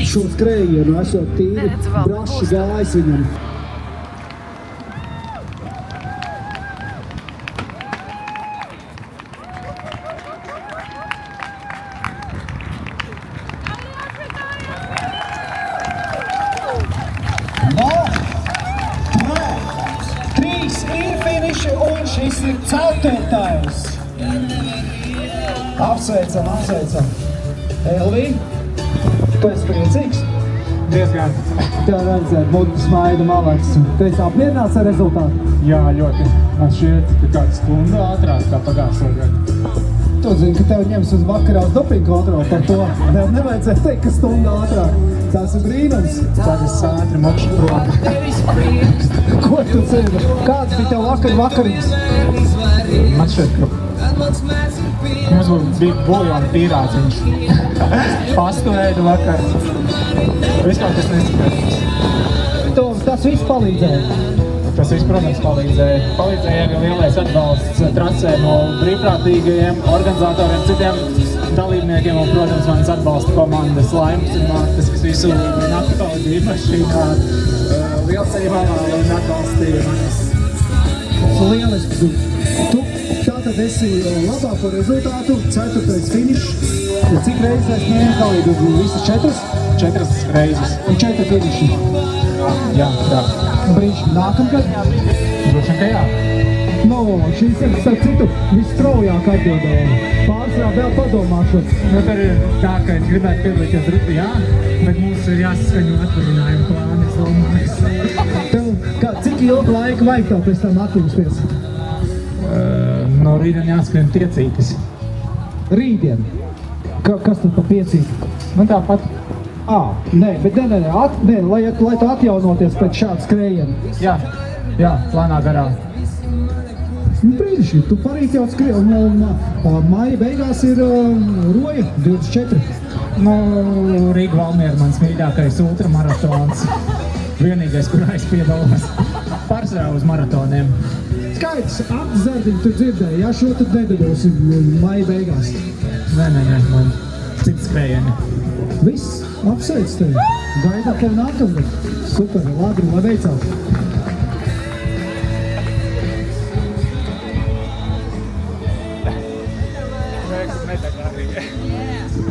šo skrējienu esot tīri braši gājis viņam. Šis ir ceturtais. Apsveicam. Elvī, tu esi priecīgs? Diezgan. Tev redzēt, būtu smaida malaks. Tu esi apmierināts ar rezultātu? Jā, ļoti. Man šķiet, ka kāda stunda ātrāk kā pagājušo gadu. Tu zini, ka tev ņems uz vakarā uz dopingu kontroli par to. Tev nevajadzēja teikt, ka stunda ātrāk. Tas ir brīnums. Tad es ātri mokšu prom. Ko tu cīni? Kāds bija tev vakarīgs? Man šķiet, ka mums bija buljona pīrāciņš. Pastu ēdu vakar. Vispār tas neskatās. Tas viss palīdzēja. Tas viss, protams, palīdzēja. Palīdzēja arī lielais atbalsts trasē no brīvprātīgajiem organizatoriem, citiem dalībniekiem un, protams, manas atbalsta komandas Laimas un Martas, kas visu nakti palīdzīja mašīnā, lielceļvalā un atbalstīja manas. Lieliski. Tu tātad esi labāko rezultātu, 4. finišs. Cik reizes es ņēmu dalību? Visas 4? 4 reizes. Un 4 finiši. Jā. Brīži. Nākamgad? Droši, ka jā. Šīs ir, starp citu, visstraujāk atbildēja. Pārsvarā vēl padomāšot. Tur ir tā, ka es gribētu piedalīties rītā, jā, bet mums ir jāsaskaņo atvaļinājumu plāni, es domāju. Cik ilgu laiku vajag tev pēc tam atpūsties? No rītdien jāskrien piecītis. Rītdien? Kas tad pa piecīti? Man tāpat. Nē, lai tu atjaunoties pēc šāda skrējiena. Jā, plānā garā. Brīdiši, tu parīt jau skrien, un maija beigās ir Roja 24. Rīga Valmiera mans mīļākais ultramaratons. Vienīgais, kurā es piedalos. Pārsvarā uz maratoniem. Skaidrs, apzardiņu tu dzirdēji, šo tad nedadosi maija beigās. Nē, man cits skrējieni. Viss, apsveic tevi. Gaidāt tevi nākamgad. Super, labi, lai veicās.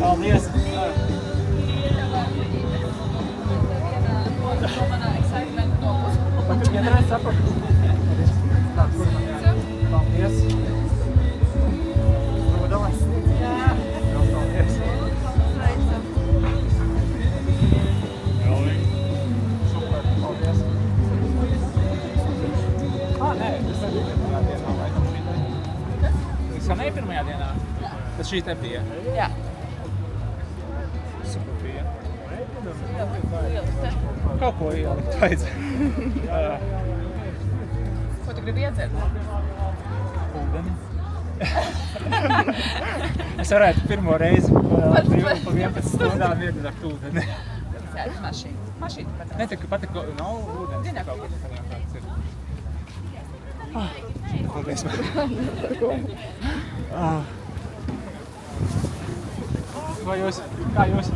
Paldies! Paldies! Skanēja pirmajā dienā? Tas šī te bija? Jā. Super bija. Ielikt te. Kaut ko ielikt vajadzēja. Ko tu gribi iedzert? Ūdeni. Es varētu pirmo reizi pa 11 stundām iedzert ūdeni. Sēdz mašīna. Mašīna pat. Ne, tā pat nav ūdens. Zini, kaut kas ir. Paldies. Kā jūs?